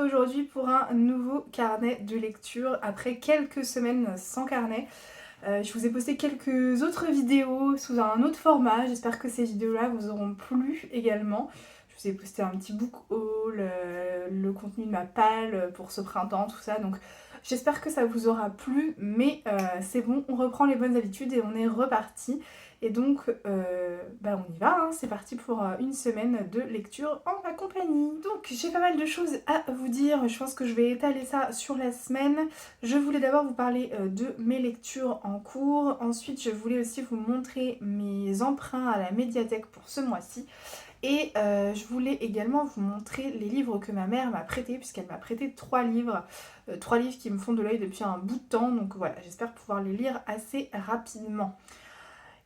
retrouve aujourd'hui pour un nouveau carnet de lecture après quelques semaines sans carnet. Je vous ai posté quelques autres vidéos sous un autre format, j'espère que ces vidéos-là vous auront plu également. Je vous ai posté un petit book haul, le contenu de ma palle pour ce printemps, tout ça, donc j'espère que ça vous aura plu, mais c'est bon, on reprend les bonnes habitudes et on est reparti. Et donc, on y va, hein, c'est parti pour une semaine de lecture en ma compagnie. Donc, j'ai pas mal de choses à vous dire, je pense que je vais étaler ça sur la semaine. Je voulais d'abord vous parler de mes lectures en cours, ensuite je voulais aussi vous montrer mes emprunts à la médiathèque pour ce mois-ci. Et je voulais également vous montrer les livres que ma mère m'a prêtés, puisqu'elle m'a prêté 3 livres. 3 livres qui me font de l'œil depuis un bout de temps, donc voilà, j'espère pouvoir les lire assez rapidement.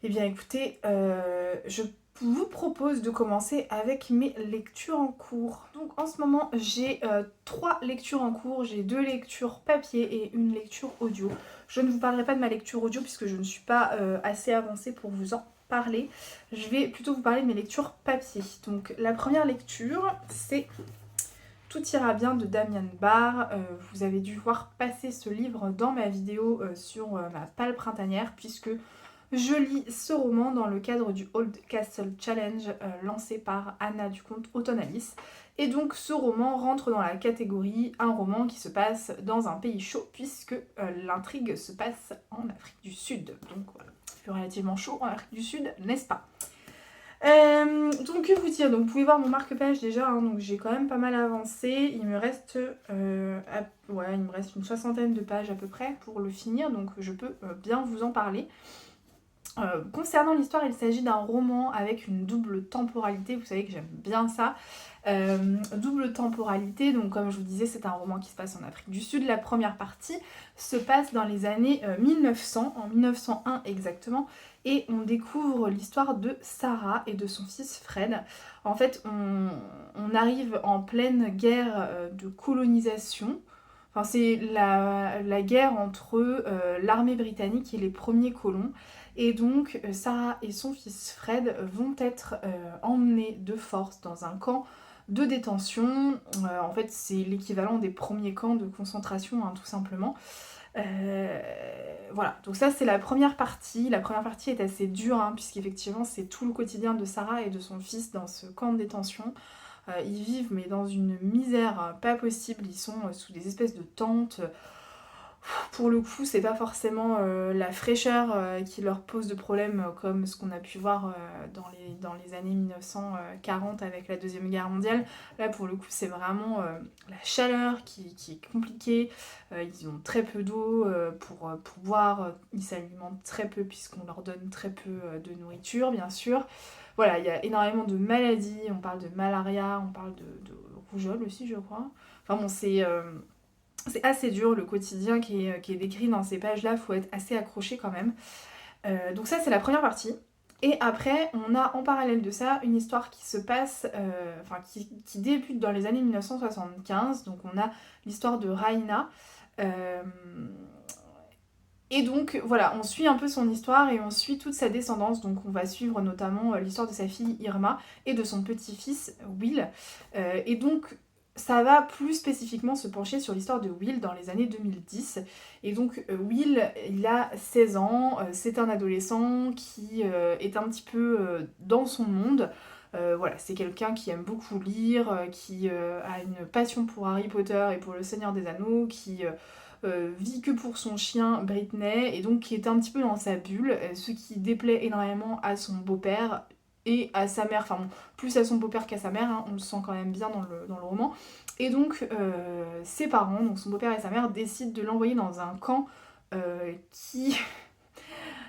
Eh bien écoutez, je vous propose de commencer avec mes lectures en cours. Donc en ce moment j'ai 3 lectures en cours, j'ai 2 lectures papier et une lecture audio. Je ne vous parlerai pas de ma lecture audio puisque je ne suis pas assez avancée pour vous en parler. Je vais plutôt vous parler de mes lectures papier. Donc la première lecture c'est Tout ira bien de Damian Barr. Vous avez dû voir passer ce livre dans ma vidéo sur ma palle printanière puisque je lis ce roman dans le cadre du Old Castle Challenge lancé par Anna Ducomte Autonalis. Et donc ce roman rentre dans la catégorie un roman qui se passe dans un pays chaud puisque l'intrigue se passe en Afrique du Sud. Donc voilà, il fait relativement chaud en Afrique du Sud, n'est-ce pas? Donc que vous dire, donc vous pouvez voir mon marque-page déjà, hein, donc j'ai quand même pas mal avancé, il me reste une soixantaine de pages à peu près pour le finir, donc je peux bien vous en parler. Concernant l'histoire, il s'agit d'un roman avec une double temporalité, vous savez que j'aime bien ça. Double temporalité, donc comme je vous disais, c'est un roman qui se passe en Afrique du Sud. La première partie se passe dans les années 1900, en 1901 exactement, et on découvre l'histoire de Sarah et de son fils Fred. En fait, on arrive en pleine guerre de colonisation. Enfin, c'est la guerre entre l'armée britannique et les premiers colons. Et donc, Sarah et son fils Fred vont être emmenés de force dans un camp de détention. En fait, c'est l'équivalent des premiers camps de concentration, hein, tout simplement. Voilà, donc ça c'est la première partie. La première partie est assez dure, hein, puisqu'effectivement c'est tout le quotidien de Sarah et de son fils dans ce camp de détention. Ils vivent mais dans une misère pas possible, ils sont sous des espèces de tentes. Pour le coup, c'est pas forcément la fraîcheur qui leur pose de problème comme ce qu'on a pu voir dans les années 1940 avec la Deuxième Guerre mondiale. Là, pour le coup, c'est vraiment la chaleur qui est compliquée. Ils ont très peu d'eau pour boire. Ils s'alimentent très peu puisqu'on leur donne très peu de nourriture, bien sûr. Voilà, il y a énormément de maladies. On parle de malaria, on parle de rougeole aussi, je crois. Enfin bon, c'est assez dur le quotidien qui est décrit dans ces pages-là, faut être assez accroché quand même. Donc ça c'est la première partie. Et après on a en parallèle de ça une histoire qui se passe, qui débute dans les années 1975. Donc on a l'histoire de Raina. Et donc voilà, on suit un peu son histoire et on suit toute sa descendance. Donc on va suivre notamment l'histoire de sa fille Irma et de son petit-fils Will. Et donc ça va plus spécifiquement se pencher sur l'histoire de Will dans les années 2010. Et donc Will, il a 16 ans, c'est un adolescent qui est un petit peu dans son monde. Voilà, c'est quelqu'un qui aime beaucoup lire, qui a une passion pour Harry Potter et pour le Seigneur des Anneaux, qui vit que pour son chien Britney, et donc qui est un petit peu dans sa bulle, ce qui déplaît énormément à son beau-père et à sa mère, enfin bon, plus à son beau-père qu'à sa mère, hein, on le sent quand même bien dans le roman. Et donc ses parents, donc son beau-père et sa mère, décident de l'envoyer dans un camp qui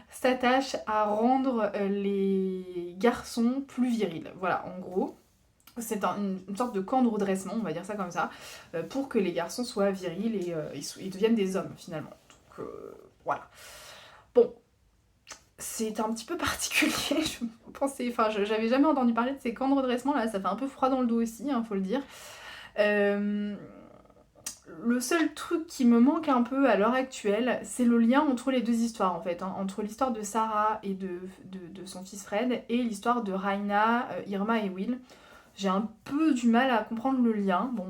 s'attache à rendre les garçons plus virils. Voilà, en gros. C'est une sorte de camp de redressement, on va dire ça comme ça, pour que les garçons soient virils et ils deviennent des hommes finalement. Donc voilà. Bon, c'est un petit peu particulier, j'avais jamais entendu parler de ces camps de redressement, là ça fait un peu froid dans le dos aussi, hein, faut le dire. Le seul truc qui me manque un peu à l'heure actuelle, c'est le lien entre les deux histoires en fait, hein, entre l'histoire de Sarah et de son fils Fred et l'histoire de Raina, Irma et Will. j'ai un peu du mal à comprendre le lien. Bon,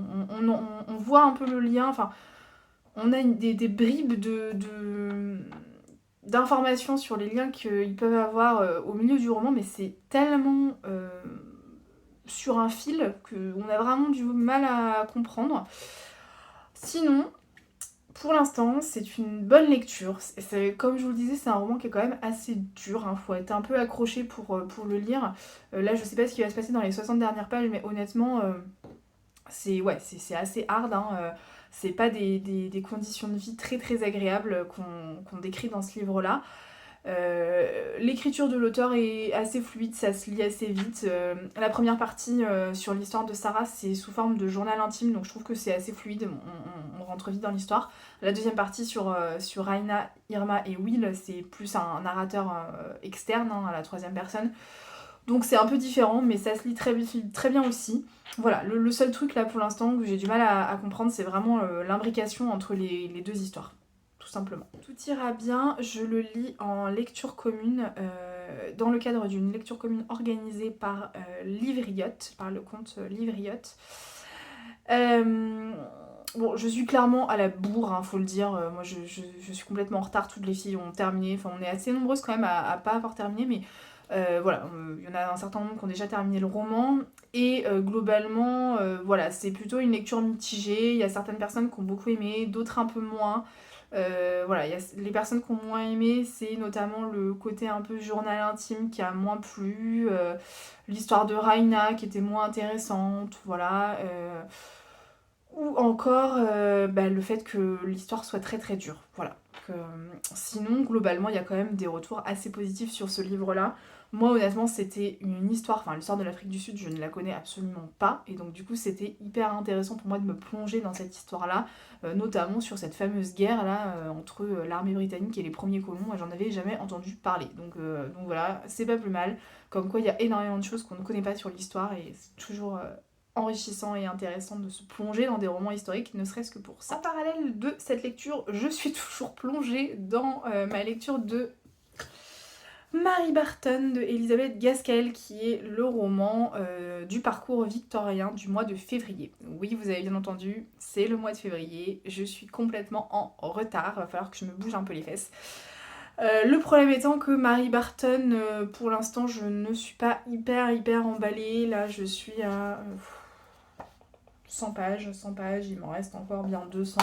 on voit un peu le lien, enfin, on a des bribes d'informations sur les liens qu'ils peuvent avoir au milieu du roman, mais c'est tellement sur un fil qu'on a vraiment du mal à comprendre. Sinon, pour l'instant, c'est une bonne lecture. Comme je vous le disais, c'est un roman qui est quand même assez dur. Hein. Faut être un peu accroché pour le lire. Là, je sais pas ce qui va se passer dans les 60 dernières pages, mais honnêtement, c'est assez hard. Hein. C'est pas des conditions de vie très très agréables qu'on décrit dans ce livre-là. L'écriture de l'auteur est assez fluide, ça se lit assez vite. La première partie sur l'histoire de Sarah, c'est sous forme de journal intime, donc je trouve que c'est assez fluide, on rentre vite dans l'histoire. La deuxième partie sur Raina, Irma et Will, c'est plus un narrateur externe, hein, à la troisième personne. Donc c'est un peu différent, mais ça se lit très bien aussi. Voilà, le seul truc là pour l'instant que j'ai du mal à comprendre, c'est vraiment l'imbrication entre les deux histoires. Tout simplement. Tout ira bien, je le lis en lecture commune, dans le cadre d'une lecture commune organisée par Livriotte, par le compte Livriotte. Bon, je suis clairement à la bourre, hein, faut le dire. Moi, je suis complètement en retard. Toutes les filles ont terminé. Enfin, on est assez nombreuses quand même à pas avoir terminé, mais voilà, il y en a un certain nombre qui ont déjà terminé le roman. Et globalement, voilà, c'est plutôt une lecture mitigée. Il y a certaines personnes qui ont beaucoup aimé, d'autres un peu moins. Voilà, les personnes qui ont moins aimé, c'est notamment le côté un peu journal intime qui a moins plu, l'histoire de Raina qui était moins intéressante, voilà. Ou encore le fait que l'histoire soit très très dure, voilà. Sinon, globalement, il y a quand même des retours assez positifs sur ce livre-là. Moi, honnêtement, c'était une histoire, enfin l'histoire de l'Afrique du Sud, je ne la connais absolument pas, et donc du coup, c'était hyper intéressant pour moi de me plonger dans cette histoire-là, notamment sur cette fameuse guerre-là entre l'armée britannique et les premiers colons. Moi, j'en avais jamais entendu parler, donc voilà, c'est pas plus mal. Comme quoi, il y a énormément de choses qu'on ne connaît pas sur l'histoire, et c'est toujours enrichissant et intéressant de se plonger dans des romans historiques, ne serait-ce que pour ça. En parallèle de cette lecture, je suis toujours plongée dans ma lecture de Mary Barton de Elisabeth Gaskell, qui est le roman du parcours victorien du mois de février. Oui, vous avez bien entendu, c'est le mois de février, je suis complètement en retard, va falloir que je me bouge un peu les fesses. Le problème étant que Mary Barton, pour l'instant, je ne suis pas hyper emballée. Là, je suis à 100 pages, il m'en reste encore bien 200.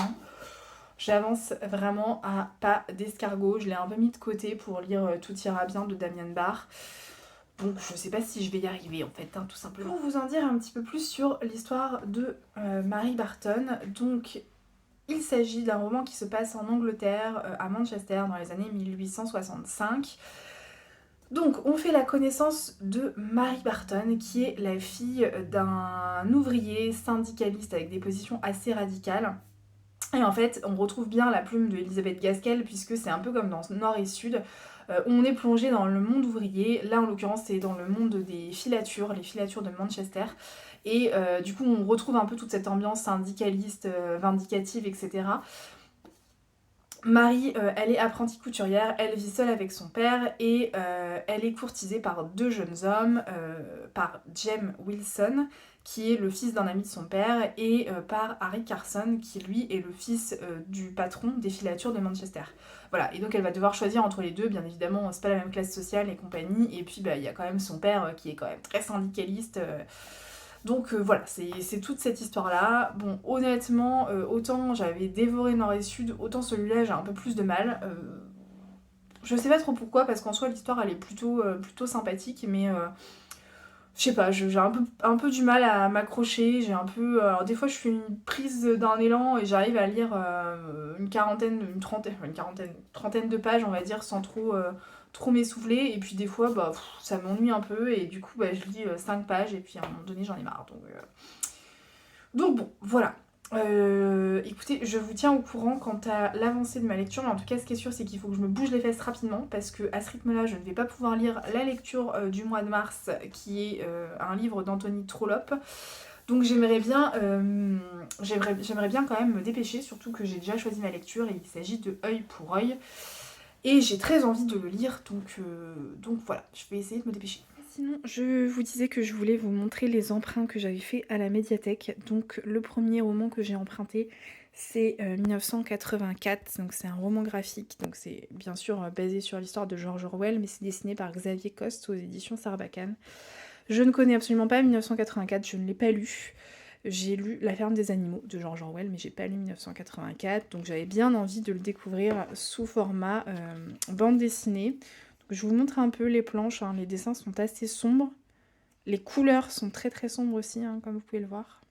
J'avance vraiment à pas d'escargot. Je l'ai un peu mis de côté pour lire Tout ira bien de Damien Barr. Donc je sais pas si je vais y arriver en fait, hein, tout simplement. Pour vous en dire un petit peu plus sur l'histoire de Mary Barton, donc il s'agit d'un roman qui se passe en Angleterre, à Manchester, dans les années 1865. Donc, on fait la connaissance de Mary Barton, qui est la fille d'un ouvrier syndicaliste avec des positions assez radicales. Et en fait, on retrouve bien la plume de Elisabeth Gaskell, puisque c'est un peu comme dans Nord et Sud. On est plongé dans le monde ouvrier. Là, en l'occurrence, c'est dans le monde des filatures, les filatures de Manchester. Et du coup, on retrouve un peu toute cette ambiance syndicaliste, vindicative, etc. Marie, elle est apprentie couturière, elle vit seule avec son père et elle est courtisée par deux jeunes hommes, par James Wilson, qui est le fils d'un ami de son père, et par Harry Carson, qui lui est le fils du patron des filatures de Manchester. Voilà, et donc elle va devoir choisir entre les deux, bien évidemment, c'est pas la même classe sociale et compagnie, et puis il y a quand même son père qui est quand même très syndicaliste. Donc voilà, c'est toute cette histoire-là. Bon, honnêtement, autant j'avais dévoré Nord et Sud, autant celui-là j'ai un peu plus de mal. Je sais pas trop pourquoi, parce qu'en soi l'histoire elle est plutôt sympathique, mais je sais pas, j'ai un peu du mal à m'accrocher. J'ai un peu. Alors des fois je fais une prise d'un élan et j'arrive à lire une trentaine de pages, on va dire, sans trop m'essouffler, et puis des fois ça m'ennuie un peu et du coup je lis 5 pages et puis à un moment donné j'en ai marre, donc bon, voilà. Écoutez, je vous tiens au courant quant à l'avancée de ma lecture, mais en tout cas ce qui est sûr c'est qu'il faut que je me bouge les fesses rapidement, parce que à ce rythme là je ne vais pas pouvoir lire la lecture du mois de mars, qui est un livre d'Anthony Trollope. Donc j'aimerais bien quand même me dépêcher, surtout que j'ai déjà choisi ma lecture et il s'agit de Œil pour œil. Et j'ai très envie de le lire, donc voilà, je vais essayer de me dépêcher. Sinon, je vous disais que je voulais vous montrer les emprunts que j'avais fait à la médiathèque. Donc le premier roman que j'ai emprunté, c'est 1984, donc c'est un roman graphique, donc c'est bien sûr basé sur l'histoire de George Orwell, mais c'est dessiné par Xavier Coste aux éditions Sarbacane. Je ne connais absolument pas 1984, je ne l'ai pas lu. J'ai lu La ferme des animaux de George Orwell, mais j'ai pas lu 1984, donc j'avais bien envie de le découvrir sous format bande dessinée. Donc, je vous montre un peu les planches, hein. Les dessins sont assez sombres. Les couleurs sont très très sombres aussi, hein, comme vous pouvez le voir.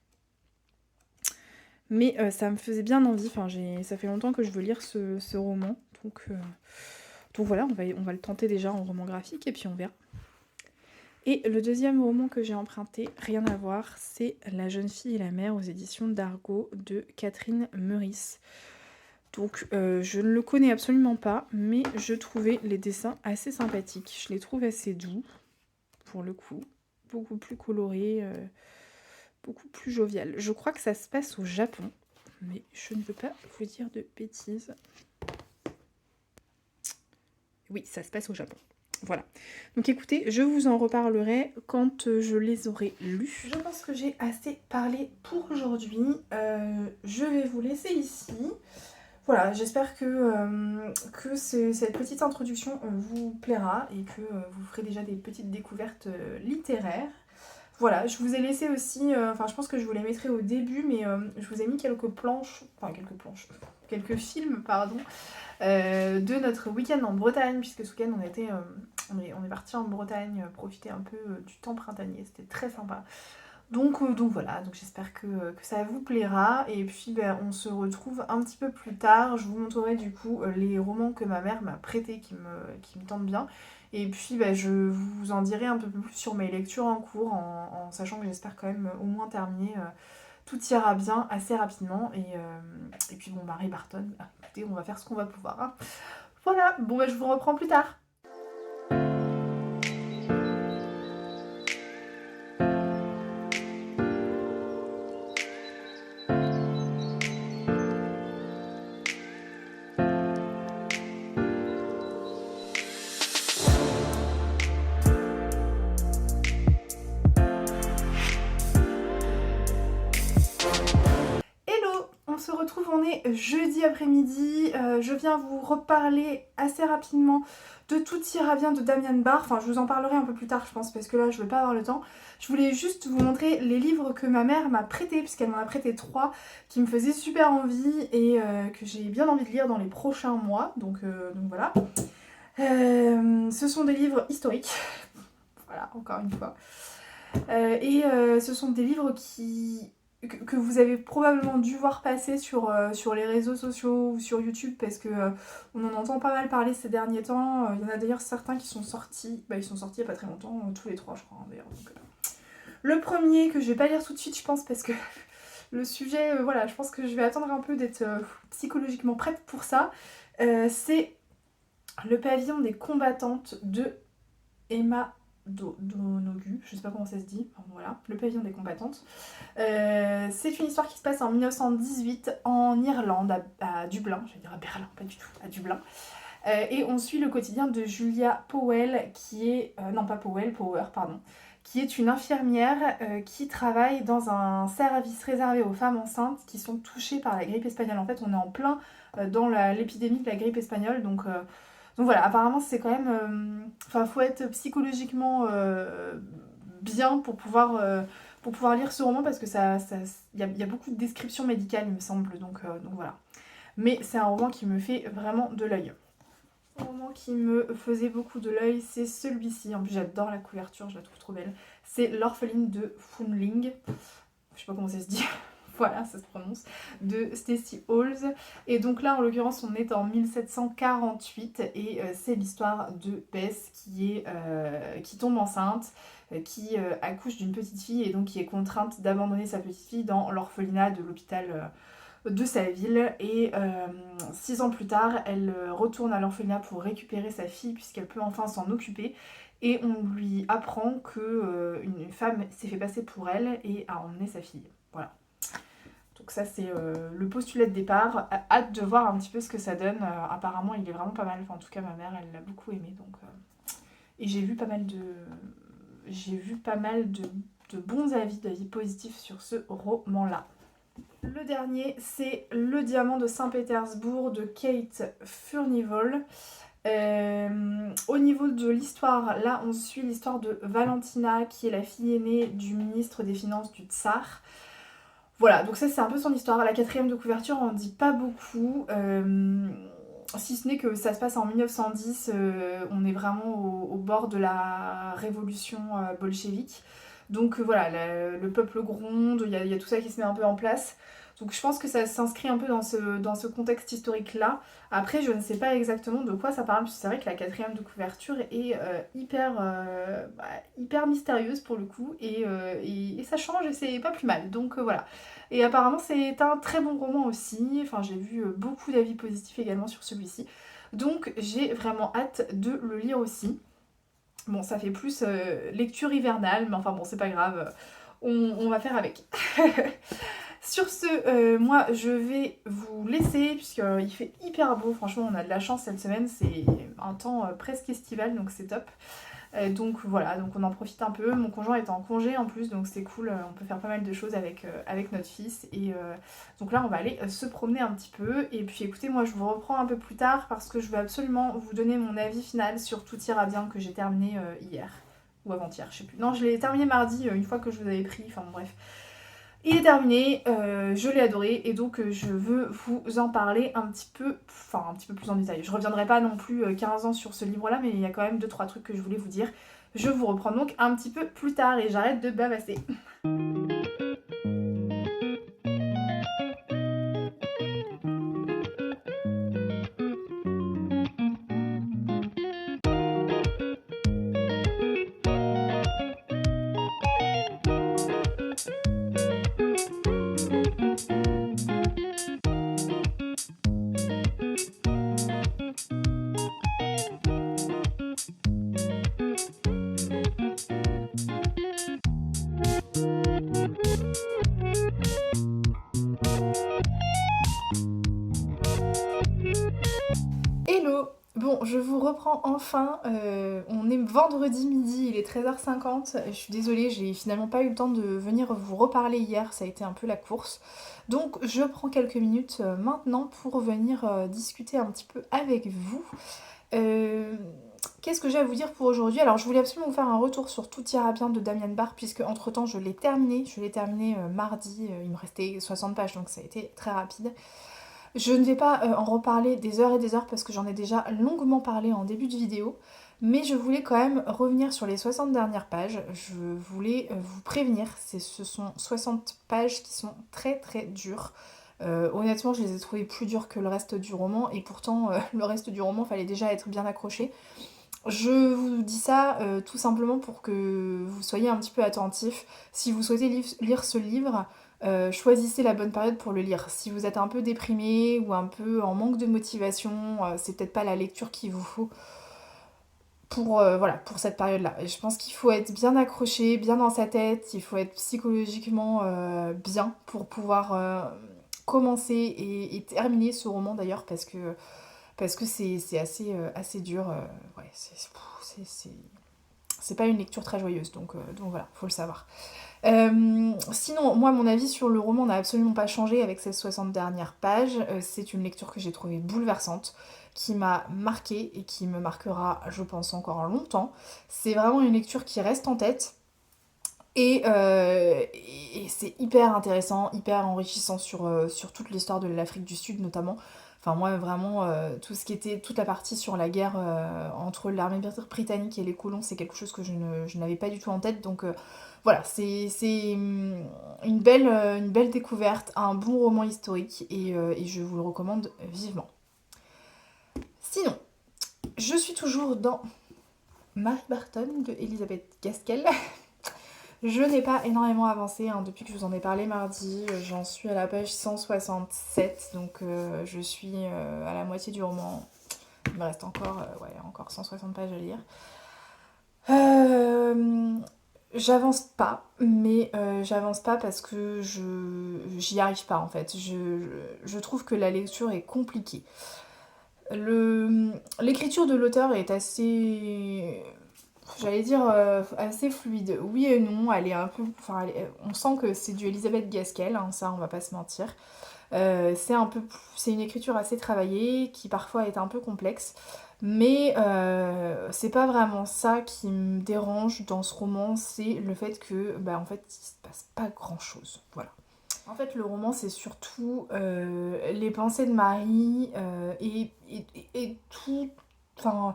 Mais ça me faisait bien envie, enfin, ça fait longtemps que je veux lire ce roman, donc voilà, on va le tenter déjà en roman graphique et puis on verra. Et le deuxième roman que j'ai emprunté, rien à voir, c'est La jeune fille et la mère aux éditions d'Argo de Catherine Meurice. Donc je ne le connais absolument pas, mais je trouvais les dessins assez sympathiques. Je les trouve assez doux, pour le coup, beaucoup plus colorés, beaucoup plus jovial. Je crois que ça se passe au Japon, mais je ne veux pas vous dire de bêtises. Oui, ça se passe au Japon. Voilà. Donc écoutez, je vous en reparlerai quand je les aurai lus. Je pense que j'ai assez parlé pour aujourd'hui. Je vais vous laisser ici. Voilà, j'espère que cette petite introduction vous plaira et que vous ferez déjà des petites découvertes littéraires. Voilà, je vous ai laissé aussi, enfin je pense que je vous les mettrai au début, mais je vous ai mis quelques films, pardon, de notre week-end en Bretagne, puisque ce week-end on est parti en Bretagne profiter un peu du temps printanier, c'était très sympa. Donc voilà, donc j'espère que ça vous plaira, et puis on se retrouve un petit peu plus tard. Je vous montrerai du coup les romans que ma mère m'a prêtés qui me tentent bien, et puis je vous en dirai un peu plus sur mes lectures en cours, en sachant que j'espère quand même au moins terminer Tout ira bien assez rapidement, et puis bon, Marie Barton, écoutez, on va faire ce qu'on va pouvoir, hein. Voilà, bon je vous reprends plus tard. Hello, on se retrouve, on est jeudi après-midi, je viens vous reparler assez rapidement de Tout ira bien de Damien Barr. Enfin, je vous en parlerai un peu plus tard, je pense, parce que là, je vais pas avoir le temps. Je voulais juste vous montrer les livres que ma mère m'a prêtés, puisqu'elle m'en a prêté 3, qui me faisaient super envie et que j'ai bien envie de lire dans les prochains mois, donc voilà. Ce sont des livres historiques, voilà, encore une fois. Et ce sont des livres que vous avez probablement dû voir passer sur les réseaux sociaux ou sur YouTube, parce que on en entend pas mal parler ces derniers temps. Il y en a d'ailleurs certains qui sont sortis, ils sont sortis il y a pas très longtemps, tous les 3 je crois, hein, d'ailleurs. Donc, le premier que je vais pas lire tout de suite, je pense, parce que le sujet, voilà, je pense que je vais attendre un peu d'être psychologiquement prête pour ça. C'est Le pavillon des combattantes de Emma Donoghue, je sais pas comment ça se dit, enfin, voilà, Le pavillon des combattantes. C'est une histoire qui se passe en 1918 en Irlande, à Dublin, je vais dire à Berlin, pas du tout, à Dublin. Et on suit le quotidien de Julia Powell, qui est... Power, pardon, qui est une infirmière qui travaille dans un service réservé aux femmes enceintes qui sont touchées par la grippe espagnole. En fait, on est en plein dans l'épidémie de la grippe espagnole, donc voilà, apparemment c'est quand même... Enfin, faut être psychologiquement bien pour pouvoir lire ce roman, parce que y a beaucoup de descriptions médicales, il me semble, donc voilà. Mais c'est un roman qui me fait vraiment de l'œil. Un roman qui me faisait beaucoup de l'œil, c'est celui-ci. En plus, j'adore la couverture, je la trouve trop belle. C'est L'orpheline de Foonling. Je sais pas comment ça se dit. Voilà, ça se prononce, de Stacey Halls. Et donc là, en l'occurrence, on est en 1748 et c'est l'histoire de Bess qui tombe enceinte, qui accouche d'une petite fille et donc qui est contrainte d'abandonner sa petite fille dans l'orphelinat de l'hôpital de sa ville. Et 6 ans plus tard, elle retourne à l'orphelinat pour récupérer sa fille puisqu'elle peut enfin s'en occuper. Et on lui apprend qu'une femme s'est fait passer pour elle et a emmené sa fille. Voilà. Donc ça c'est le postulat de départ. Hâte de voir un petit peu ce que ça donne. Apparemment il est vraiment pas mal. Enfin, en tout cas ma mère elle l'a beaucoup aimé. Donc, et j'ai vu pas mal j'ai vu pas mal de bons avis, d'avis positifs sur ce roman-là. Le dernier, c'est Le Diamant de Saint-Pétersbourg de Kate Furnivall. Au niveau de l'histoire, là on suit l'histoire de Valentina qui est la fille aînée du ministre des Finances du Tsar. Voilà, donc ça c'est un peu son histoire. La quatrième de couverture on dit pas beaucoup, si ce n'est que ça se passe en 1910, on est vraiment au bord de la révolution bolchevique. Donc voilà, le peuple gronde, il y a tout ça qui se met un peu en place. Donc je pense que ça s'inscrit un peu dans ce contexte historique-là. Après, je ne sais pas exactement de quoi ça parle, parce que c'est vrai que la quatrième de couverture est hyper mystérieuse pour le coup, et ça change et c'est pas plus mal. Donc voilà. Et apparemment, c'est un très bon roman aussi. Enfin, j'ai vu beaucoup d'avis positifs également sur celui-ci. Donc j'ai vraiment hâte de le lire aussi. Bon, ça fait plus lecture hivernale, mais enfin bon, c'est pas grave. On va faire avec. Sur ce, moi je vais vous laisser puisqu'il fait hyper beau, franchement on a de la chance cette semaine, c'est un temps presque estival donc c'est top. Donc voilà, donc on en profite un peu, mon conjoint est en congé en plus donc c'est cool, on peut faire pas mal de choses avec notre fils et donc là on va aller se promener un petit peu et puis écoutez moi je vous reprends un peu plus tard parce que je veux absolument vous donner mon avis final sur Tout ira bien que j'ai terminé hier ou avant-hier, je sais plus. Non je l'ai terminé mardi une fois que je vous avais pris, enfin bon, bref. Il est terminé, je l'ai adoré et donc je veux vous en parler un petit peu plus en détail. Je reviendrai pas non plus 15 ans sur ce livre-là, mais il y a quand même 2-3 trucs que je voulais vous dire. Je vous reprends donc un petit peu plus tard et j'arrête de bavasser. Hello! Bon, je vous reprends enfin, on est vendredi midi, il est 13h50, je suis désolée, j'ai finalement pas eu le temps de venir vous reparler hier, ça a été un peu la course. Donc je prends quelques minutes maintenant pour venir discuter un petit peu avec vous. Euh, Qu'est-ce que j'ai à vous dire pour aujourd'hui? Alors je voulais absolument vous faire un retour sur Tout ira bien de Damien Barre, puisque entre temps je l'ai terminé, mardi, il me restait 60 pages donc ça a été très rapide. Je ne vais pas en reparler des heures et des heures parce que j'en ai déjà longuement parlé en début de vidéo, mais je voulais quand même revenir sur les 60 dernières pages. Je voulais vous prévenir, ce sont 60 pages qui sont très très dures. Honnêtement, je les ai trouvées plus dures que le reste du roman, et pourtant le reste du roman fallait déjà être bien accroché. Je vous dis ça tout simplement pour que vous soyez un petit peu attentifs. Si vous souhaitez lire ce livre, choisissez la bonne période pour le lire. Si vous êtes un peu déprimé ou un peu en manque de motivation, c'est peut-être pas la lecture qu'il vous faut pour cette période-là. Et je pense qu'il faut être bien accroché, bien dans sa tête, il faut être psychologiquement bien pour pouvoir commencer et terminer ce roman d'ailleurs parce que c'est assez dur. Ouais, c'est pas une lecture très joyeuse, donc voilà, faut le savoir. Sinon, moi, mon avis sur le roman n'a absolument pas changé avec ces 60 dernières pages. C'est une lecture que j'ai trouvée bouleversante, qui m'a marquée et qui me marquera, je pense, encore longtemps. C'est vraiment une lecture qui reste en tête. Et c'est hyper intéressant, hyper enrichissant sur toute l'histoire de l'Afrique du Sud notamment. Enfin moi vraiment tout ce qui était toute la partie sur la guerre entre l'armée britannique et les colons, c'est quelque chose que je n'avais pas du tout en tête. Donc voilà, c'est une belle découverte, un bon roman historique et je vous le recommande vivement. Sinon, je suis toujours dans Marie Barton de Elisabeth Gaskell. Je n'ai pas énormément avancé depuis que je vous en ai parlé mardi, j'en suis à la page 167, donc je suis à la moitié du roman. Il me reste encore 160 pages à lire. J'avance pas, mais j'avance pas parce que j'y arrive pas en fait. Je trouve que la lecture est compliquée. L'écriture de l'auteur est assez... j'allais dire assez fluide. Oui et non, elle est un peu... Enfin, on sent que c'est du Elisabeth Gaskell, hein, ça on va pas se mentir. C'est une écriture assez travaillée, qui parfois est un peu complexe. Mais c'est pas vraiment ça qui me dérange dans ce roman, c'est le fait que, bah, en fait, il se passe pas grand chose. Voilà. En fait, le roman, c'est surtout les pensées de Marie et tout. Enfin,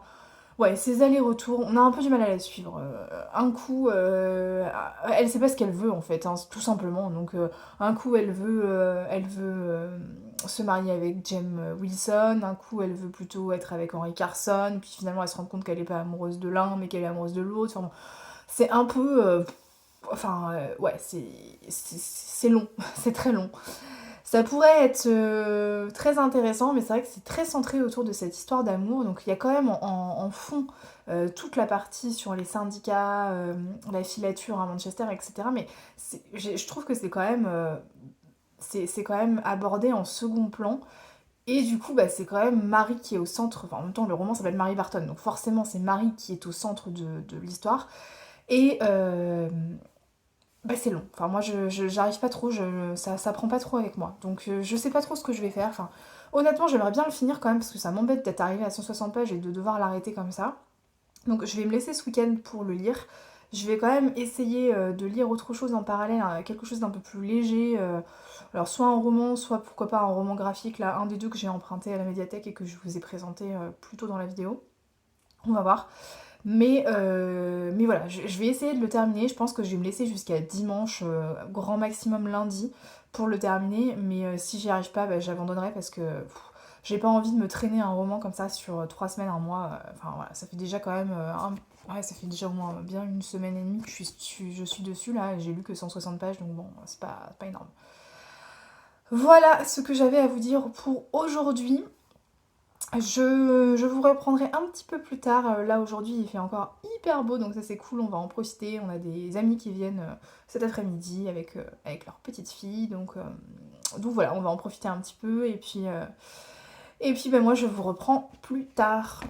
ouais, ces allers-retours, on a un peu du mal à la suivre. Un coup, elle sait pas ce qu'elle veut en fait, hein, tout simplement. Donc, un coup, elle veut se marier avec Jem Wilson, un coup, elle veut plutôt être avec Henry Carson, puis finalement, elle se rend compte qu'elle est pas amoureuse de l'un, mais qu'elle est amoureuse de l'autre. Enfin, bon, c'est un peu. Ouais, c'est long, c'est très long. Ça pourrait être très intéressant, mais c'est vrai que c'est très centré autour de cette histoire d'amour. Donc il y a quand même en fond toute la partie sur les syndicats, la filature à Manchester, etc. Mais je trouve que c'est quand même abordé en second plan. Et du coup, bah, c'est quand même Marie qui est au centre. Enfin, en même temps, le roman s'appelle Marie Barton, donc forcément, c'est Marie qui est au centre de l'histoire. Et bah, c'est long. Enfin, moi, j'arrive pas trop, ça prend pas trop avec moi. Donc, je sais pas trop ce que je vais faire. Enfin, honnêtement, j'aimerais bien le finir quand même, parce que ça m'embête d'être arrivé à 160 pages et de devoir l'arrêter comme ça. Donc, je vais me laisser ce week-end pour le lire. Je vais quand même essayer de lire autre chose en parallèle, hein, quelque chose d'un peu plus léger. Alors, soit un roman, soit pourquoi pas un roman graphique, là, un des deux que j'ai emprunté à la médiathèque et que je vous ai présenté plus tôt dans la vidéo. On va voir. Mais voilà, je vais essayer de le terminer. Je pense que je vais me laisser jusqu'à dimanche, grand maximum lundi, pour le terminer. Mais si j'y arrive pas, bah, j'abandonnerai parce que j'ai pas envie de me traîner un roman comme ça sur 3 semaines, un mois. Enfin voilà, ça fait déjà quand même... ouais, ça fait déjà au moins bien une semaine et demie que je suis dessus là. J'ai lu que 160 pages, donc bon, c'est pas énorme. Voilà ce que j'avais à vous dire pour aujourd'hui. Je vous reprendrai un petit peu plus tard. Là aujourd'hui il fait encore hyper beau donc ça c'est cool, on va en profiter. On a des amis qui viennent cet après-midi avec leur petite fille. Donc voilà, on va en profiter un petit peu et puis ben, moi je vous reprends plus tard.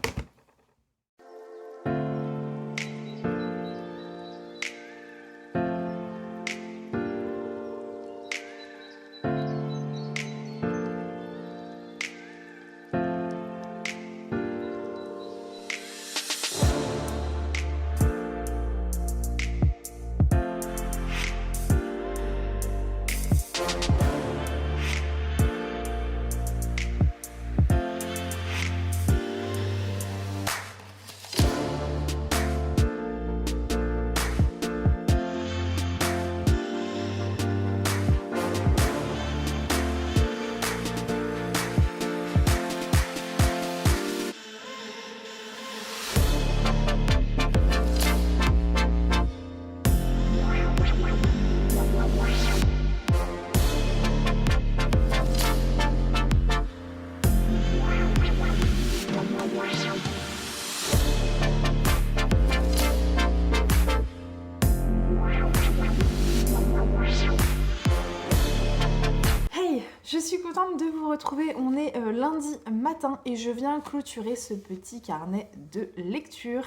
Je suis contente de vous retrouver, on est lundi matin et je viens clôturer ce petit carnet de lecture.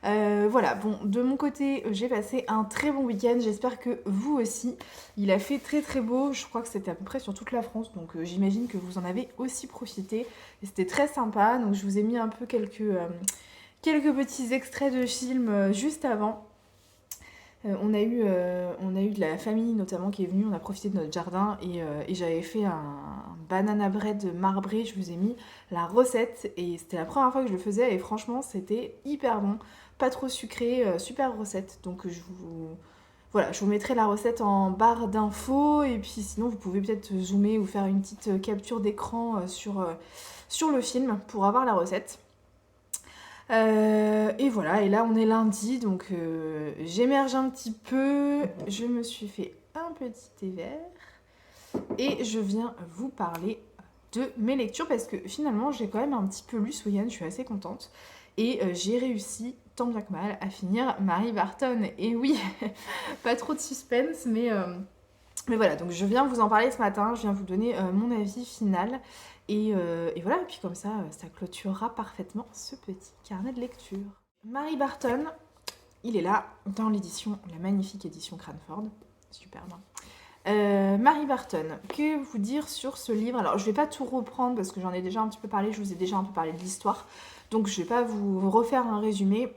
Voilà, bon, de mon côté, j'ai passé un très bon week-end, j'espère que vous aussi. Il a fait très très beau, je crois que c'était à peu près sur toute la France, donc j'imagine que vous en avez aussi profité. Et c'était très sympa, donc je vous ai mis un peu quelques petits extraits de films juste avant. On a eu de la famille notamment qui est venue, on a profité de notre jardin et j'avais fait un banana bread marbré, je vous ai mis la recette et c'était la première fois que je le faisais et franchement c'était hyper bon, pas trop sucré, super recette. Donc voilà, je vous mettrai la recette en barre d'infos et puis sinon vous pouvez peut-être zoomer ou faire une petite capture d'écran sur le film pour avoir la recette. Et voilà, et là on est lundi, donc j'émerge un petit peu, je me suis fait un petit thé vert et je viens vous parler de mes lectures parce que finalement j'ai quand même un petit peu lu ce week-end, je suis assez contente et j'ai réussi tant bien que mal à finir Marie Barton. Et oui, pas trop de suspense, mais voilà, donc je viens vous en parler ce matin, je viens vous donner mon avis final. Et voilà, et puis comme ça clôturera parfaitement ce petit carnet de lecture. Marie Barton, il est là dans l'édition, la magnifique édition Cranford, superbe. Mary Barton, que vous dire sur ce livre? Alors je vais pas tout reprendre parce que j'en ai déjà un petit peu parlé, je vous ai déjà un peu parlé de l'histoire, donc je vais pas vous refaire un résumé,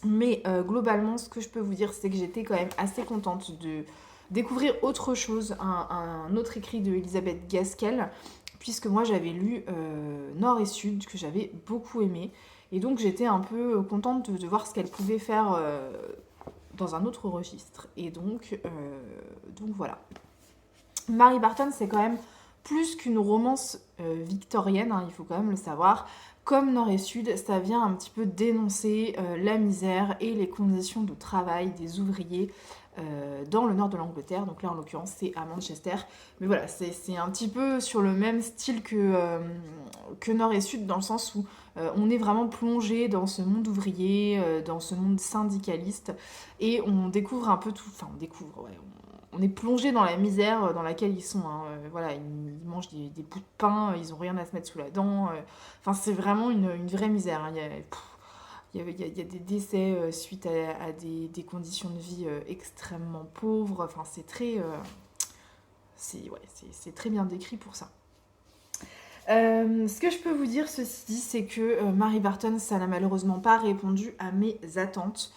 mais globalement ce que je peux vous dire c'est que j'étais quand même assez contente de découvrir autre chose, un autre écrit de Elisabeth Gaskell, puisque moi j'avais lu Nord et Sud, que j'avais beaucoup aimé, et donc j'étais un peu contente de voir ce qu'elle pouvait faire dans un autre registre. Et donc voilà. Mary Barton, c'est quand même plus qu'une romance victorienne, hein, il faut quand même le savoir. Comme Nord et Sud, ça vient un petit peu dénoncer la misère et les conditions de travail des ouvriers dans le nord de l'Angleterre. Donc là, en l'occurrence, c'est à Manchester. Mais voilà, c'est un petit peu sur le même style que Nord et Sud, dans le sens où on est vraiment plongé dans ce monde ouvrier, dans ce monde syndicaliste, et on découvre un peu tout. Enfin, on découvre, ouais. On est plongé dans la misère dans laquelle ils sont. Hein. Voilà, ils mangent des bouts de pain, ils ont rien à se mettre sous la dent. Enfin, c'est vraiment une vraie misère. Hein. Il y a des décès suite à des conditions de vie extrêmement pauvres. Enfin, c'est très, c'est très bien décrit pour ça. Ce que je peux vous dire, ceci dit, c'est que Mary Barton, ça n'a malheureusement pas répondu à mes attentes.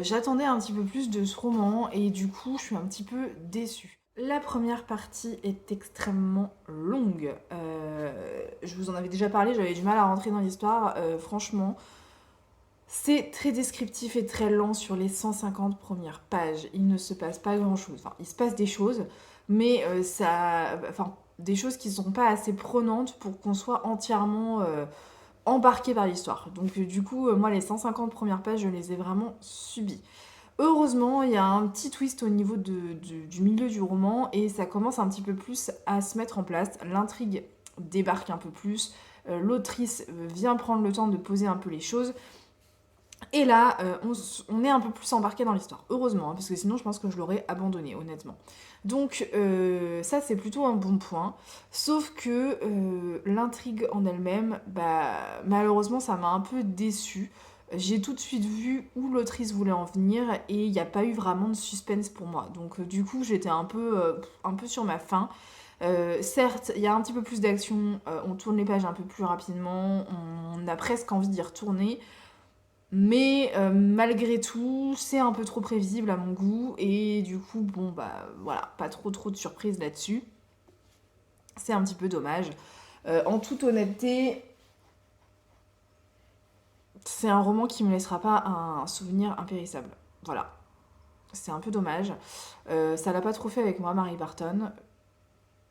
J'attendais un petit peu plus de ce roman et du coup, je suis un petit peu déçue. La première partie est extrêmement longue. Je vous en avais déjà parlé, j'avais du mal à rentrer dans l'histoire. Franchement, c'est très descriptif et très lent sur les 150 premières pages. Il ne se passe pas grand-chose. Enfin, il se passe des choses, mais des choses qui ne sont pas assez prenantes pour qu'on soit entièrement embarqué par l'histoire. Donc du coup, moi, les 150 premières pages, je les ai vraiment subies. Heureusement, il y a un petit twist au niveau du milieu du roman et ça commence un petit peu plus à se mettre en place. L'intrigue débarque un peu plus. L'autrice vient prendre le temps de poser un peu les choses. Et là, on est un peu plus embarqué dans l'histoire. Heureusement, hein, parce que sinon je pense que je l'aurais abandonné, honnêtement. Donc ça, c'est plutôt un bon point. Sauf que l'intrigue en elle-même, malheureusement, ça m'a un peu déçue. J'ai tout de suite vu où l'autrice voulait en venir et il n'y a pas eu vraiment de suspense pour moi. Donc du coup, j'étais un peu sur ma faim. Certes, il y a un petit peu plus d'action, on tourne les pages un peu plus rapidement, on a presque envie d'y retourner. Mais malgré tout, c'est un peu trop prévisible à mon goût. Et du coup, bon, voilà, pas trop de surprises là-dessus. C'est un petit peu dommage. En toute honnêteté, c'est un roman qui me laissera pas un souvenir impérissable. Voilà. C'est un peu dommage. Ça l'a pas trop fait avec moi, Mary Barton.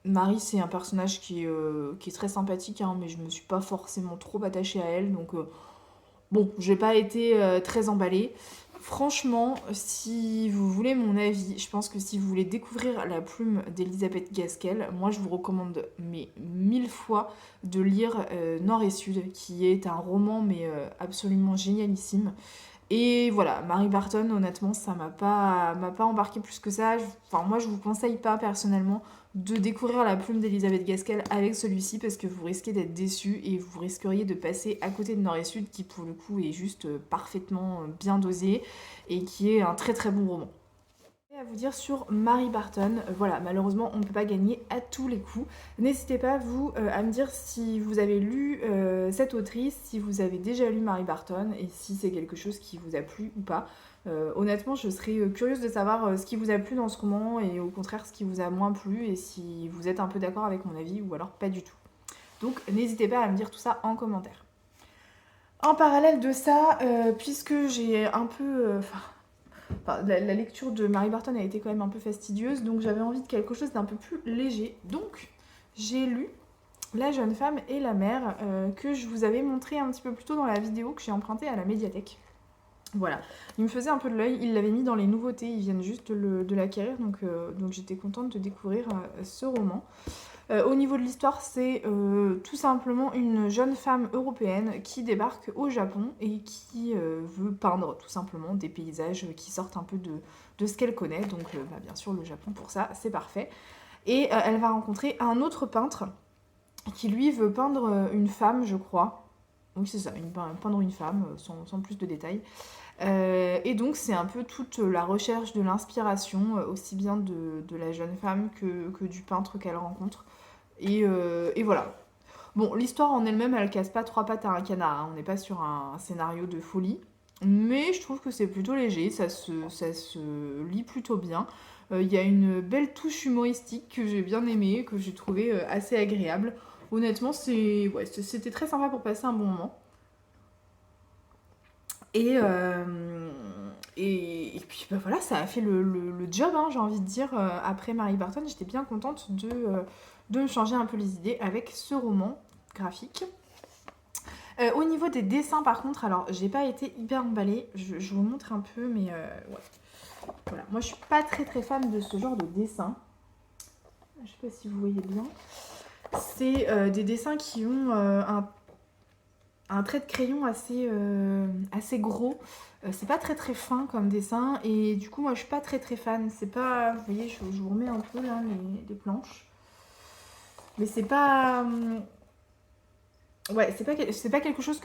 Marie, c'est un personnage qui est très sympathique, hein, mais je me suis pas forcément trop attachée à elle. Donc... bon, j'ai pas été très emballée. Franchement, si vous voulez mon avis, je pense que si vous voulez découvrir la plume d'Elisabeth Gaskell, moi je vous recommande mais 1000 fois de lire Nord et Sud, qui est un roman mais absolument génialissime. Et voilà, Mary Barton, honnêtement, ça m'a pas embarqué plus que ça. Enfin, moi, je vous conseille pas personnellement de découvrir la plume d'Elisabeth Gaskell avec celui-ci parce que vous risquez d'être déçu et vous risqueriez de passer à côté de Nord et Sud qui, pour le coup, est juste parfaitement bien dosé et qui est un très très bon roman. À vous dire sur Mary Barton, voilà, malheureusement on ne peut pas gagner à tous les coups. N'hésitez pas vous à me dire si vous avez lu cette autrice, si vous avez déjà lu Mary Barton et si c'est quelque chose qui vous a plu ou pas. Honnêtement, je serais curieuse de savoir ce qui vous a plu dans ce roman et au contraire ce qui vous a moins plu et si vous êtes un peu d'accord avec mon avis ou alors pas du tout. Donc n'hésitez pas à me dire tout ça en commentaire. En parallèle de ça, puisque j'ai un peu... la lecture de Mary Barton a été quand même un peu fastidieuse, donc j'avais envie de quelque chose d'un peu plus léger. Donc j'ai lu La jeune femme et la mère, que je vous avais montré un petit peu plus tôt dans la vidéo que j'ai empruntée à la médiathèque. Voilà, il me faisait un peu de l'œil, il l'avait mis dans les nouveautés, ils viennent juste de l'acquérir, donc j'étais contente de découvrir ce roman. Au niveau de l'histoire, c'est tout simplement une jeune femme européenne qui débarque au Japon et qui veut peindre tout simplement des paysages qui sortent un peu de ce qu'elle connaît. Donc bien sûr le Japon pour ça, c'est parfait. Et elle va rencontrer un autre peintre qui lui veut peindre une femme, je crois. Oui, c'est ça, peindre une femme, sans plus de détails. Et donc, c'est un peu toute la recherche de l'inspiration, aussi bien de la jeune femme que du peintre qu'elle rencontre. Et voilà. Bon, l'histoire en elle-même, elle casse pas trois pattes à un canard, hein. On n'est pas sur un scénario de folie. Mais je trouve que c'est plutôt léger, ça se lit plutôt bien. Il y a une belle touche humoristique que j'ai bien aimée, que j'ai trouvé assez agréable. Honnêtement, c'était très sympa pour passer un bon moment. Et, euh, et puis bah voilà, ça a fait le job, hein, j'ai envie de dire. Après Mary Barton, j'étais bien contente de me changer un peu les idées avec ce roman graphique. Au niveau des dessins, par contre, alors j'ai pas été hyper emballée. Je vous montre un peu, mais ouais. Voilà. Moi, je suis pas très très fan de ce genre de dessin. Je sais pas si vous voyez bien. C'est des dessins qui ont un trait de crayon assez gros. C'est pas très très fin comme dessin. Et du coup, moi, je suis pas très très fan. C'est pas... Vous voyez, je vous remets un peu là les planches. Mais c'est pas... Ouais, c'est pas quelque chose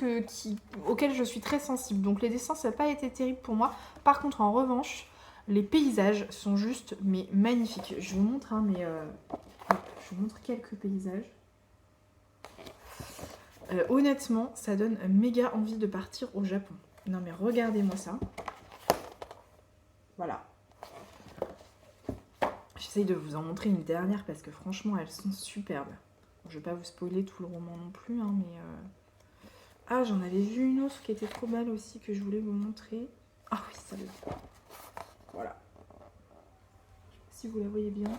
auquel je suis très sensible. Donc les dessins, ça n'a pas été terrible pour moi. Par contre, en revanche, les paysages sont juste mais magnifiques. Je vous montre, hein, je vous montre quelques paysages. Honnêtement, ça donne méga envie de partir au Japon. Non mais regardez-moi ça. Voilà. J'essaye de vous en montrer une dernière parce que franchement, elles sont superbes. Je vais pas vous spoiler tout le roman non plus, hein, mais... Ah, j'en avais vu une autre qui était trop belle aussi, que je voulais vous montrer. Ah oui, celle-là. Voilà. Si vous la voyez bien.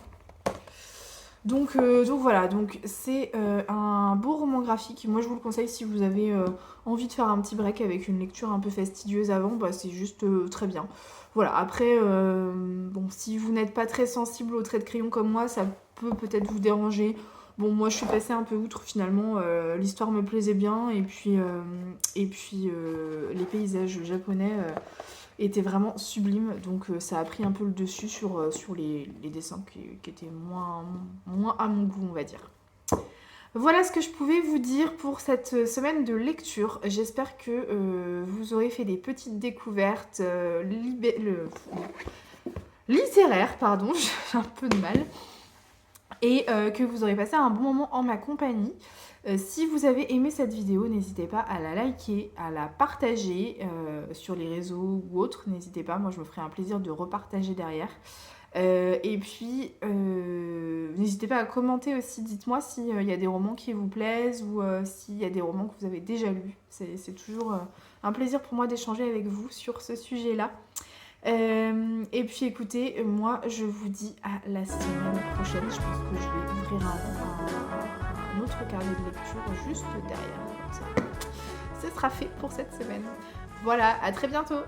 Donc voilà, donc c'est un beau roman graphique. Moi, je vous le conseille si vous avez envie de faire un petit break avec une lecture un peu fastidieuse avant, bah, c'est juste très bien. Voilà, après, bon, si vous n'êtes pas très sensible au trait de crayon comme moi, ça peut peut-être vous déranger. Bon, moi, je suis passée un peu outre finalement. L'histoire me plaisait bien, et puis les paysages japonais était vraiment sublime, donc ça a pris un peu le dessus sur les dessins qui étaient moins à mon goût, on va dire. Voilà ce que je pouvais vous dire pour cette semaine de lecture. J'espère que vous aurez fait des petites découvertes littéraires, pardon, j'ai un peu de mal, et que vous aurez passé un bon moment en ma compagnie. Si vous avez aimé cette vidéo, n'hésitez pas à la liker, à la partager sur les réseaux ou autres. N'hésitez pas, moi je me ferai un plaisir de repartager derrière. Et puis, n'hésitez pas à commenter aussi. Dites-moi s'il y a des romans qui vous plaisent ou s'il y a des romans que vous avez déjà lus. C'est toujours un plaisir pour moi d'échanger avec vous sur ce sujet-là. Et puis écoutez, moi je vous dis à la semaine prochaine. Je pense que je vais ouvrir un autre carnet de lecture juste derrière. Comme ça, ce sera fait pour cette semaine. Voilà, à très bientôt!